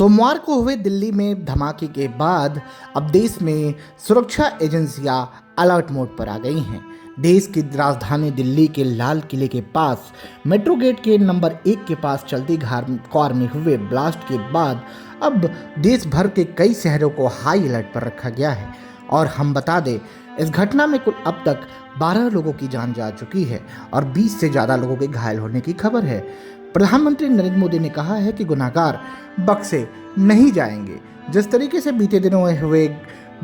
सोमवार को हुए दिल्ली में धमाके के बाद अब देश में सुरक्षा एजेंसियां अलर्ट मोड पर आ गई हैं। देश की राजधानी दिल्ली के लाल किले के पास मेट्रो गेट के नंबर 1 के पास चलती कार में हुए ब्लास्ट के बाद अब देश भर के कई शहरों को हाई अलर्ट पर रखा गया है। और हम बता दें, इस घटना में कुल अब तक 12 लोगों की जान जा चुकी है और 20 से ज़्यादा लोगों के घायल होने की खबर है। प्रधानमंत्री नरेंद्र मोदी ने कहा है कि गुनहगार बख्शे नहीं जाएंगे। जिस तरीके से बीते दिनों में हुए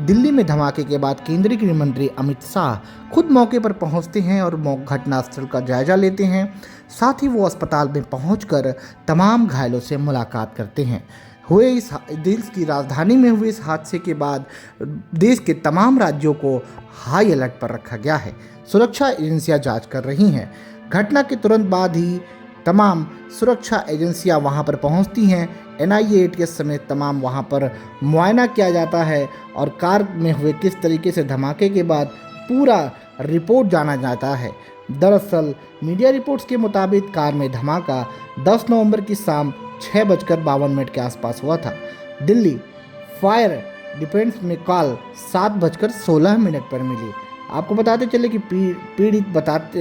दिल्ली में धमाके के बाद केंद्रीय गृह मंत्री अमित शाह खुद मौके पर पहुंचते हैं और घटनास्थल का जायजा लेते हैं, साथ ही वो अस्पताल में पहुंचकर तमाम घायलों से मुलाकात करते हैं। देश की राजधानी में हुए इस हादसे के बाद देश के तमाम राज्यों को हाई अलर्ट पर रखा गया है। सुरक्षा एजेंसियां जांच कर रही हैं। घटना के तुरंत बाद ही तमाम सुरक्षा एजेंसियां वहां पर पहुंचती हैं। NIA के समेत तमाम वहां पर मुआयना किया जाता है और कार में हुए किस तरीके से धमाके के बाद पूरा रिपोर्ट जाना जाता है। दरअसल मीडिया रिपोर्ट्स के मुताबिक कार में धमाका 10 नवंबर की शाम 6:52 के आसपास हुआ था। दिल्ली फायर डिफेंस में कॉल 7:16 पर मिली। आपको बताते चले कि पीड़ित बताते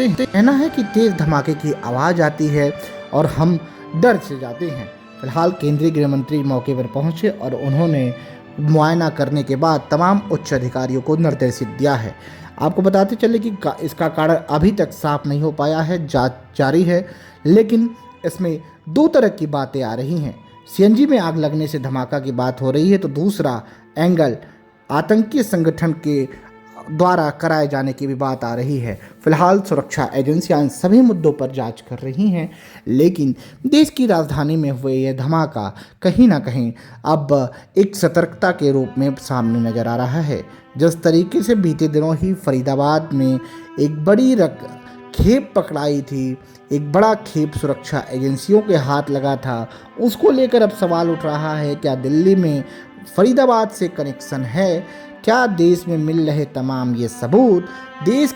हैं, कहना है कि तेज धमाके की आवाज़ आती है और हम डर से जाते हैं। फिलहाल केंद्रीय गृह मंत्री मौके पर पहुंचे और उन्होंने मुआयना करने के बाद तमाम उच्च अधिकारियों को निर्देशित दिया है। आपको बताते चले कि इसका कारण अभी तक साफ नहीं हो पाया है, जांच जारी है, लेकिन इसमें दो तरह की बातें आ रही हैं। CNG में आग लगने से धमाका की बात हो रही है, तो दूसरा एंगल आतंकी संगठन के द्वारा कराए जाने की भी बात आ रही है। फिलहाल सुरक्षा एजेंसियां इन सभी मुद्दों पर जांच कर रही हैं, लेकिन देश की राजधानी में हुए यह धमाका कहीं ना कहीं अब एक सतर्कता के रूप में सामने नजर आ रहा है। जिस तरीके से बीते दिनों ही फरीदाबाद में एक बड़ी खेप पकड़ाई थी, एक बड़ा खेप सुरक्षा एजेंसियों के हाथ लगा था, उसको लेकर अब सवाल उठ रहा है, क्या दिल्ली में फरीदाबाद से कनेक्शन है? क्या देश में मिल रहे तमाम ये सबूत देश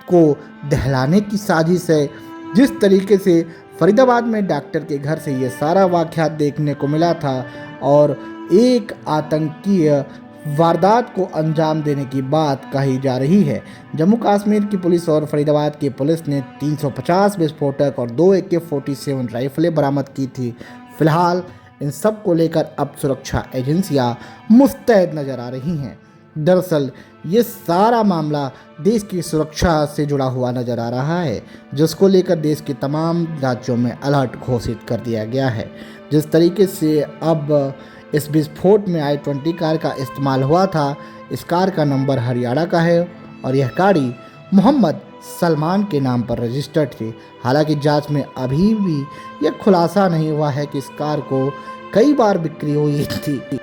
को दहलाने की साजिश है? जिस तरीके से फरीदाबाद में डॉक्टर के घर से ये सारा वाक़यात देखने को मिला था और एक आतंकीय वारदात को अंजाम देने की बात कही जा रही है। जम्मू कश्मीर की पुलिस और फरीदाबाद की पुलिस ने 350 विस्फोटक और 2 AK-47 राइफलें बरामद की थी। फिलहाल इन सब को लेकर अब सुरक्षा एजेंसियां मुस्तैद नजर आ रही हैं। दरअसल ये सारा मामला देश की सुरक्षा से जुड़ा हुआ नजर आ रहा है, जिसको लेकर देश के तमाम राज्यों में अलर्ट घोषित कर दिया गया है। जिस तरीके से अब इस विस्फोट में I-20 कार का इस्तेमाल हुआ था, इस कार का नंबर हरियाणा का है और यह गाड़ी मोहम्मद सलमान के नाम पर रजिस्टर्ड थी। हालांकि जांच में अभी भी यह खुलासा नहीं हुआ है कि इस कार को कई बार बिक्री हुई थी।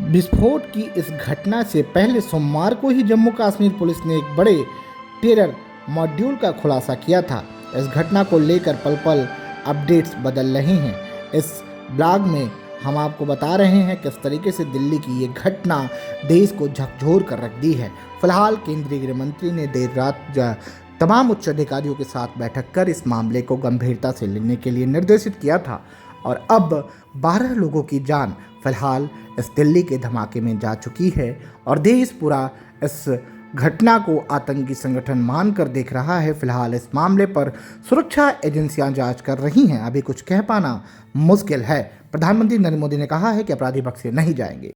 विस्फोट की इस घटना से पहले सोमवार को ही जम्मू कश्मीर पुलिस ने एक बड़े टेरर मॉड्यूल का खुलासा किया था। इस घटना को लेकर पल पल अपडेट्स बदल रहे हैं। इस ब्लॉग में हम आपको बता रहे हैं किस तरीके से दिल्ली की ये घटना देश को झकझोर कर रख दी है। फिलहाल केंद्रीय गृह मंत्री ने देर रात तमाम उच्च अधिकारियों के साथ बैठक कर इस मामले को गंभीरता से लेने के लिए निर्देशित किया था और अब 12 लोगों की जान फिलहाल इस दिल्ली के धमाके में जा चुकी है और देश पूरा इस घटना को आतंकी संगठन मानकर देख रहा है। फिलहाल इस मामले पर सुरक्षा एजेंसियां जांच कर रही हैं। अभी कुछ कह पाना मुश्किल है। प्रधानमंत्री नरेंद्र मोदी ने कहा है कि अपराधी बख्शे नहीं जाएंगे।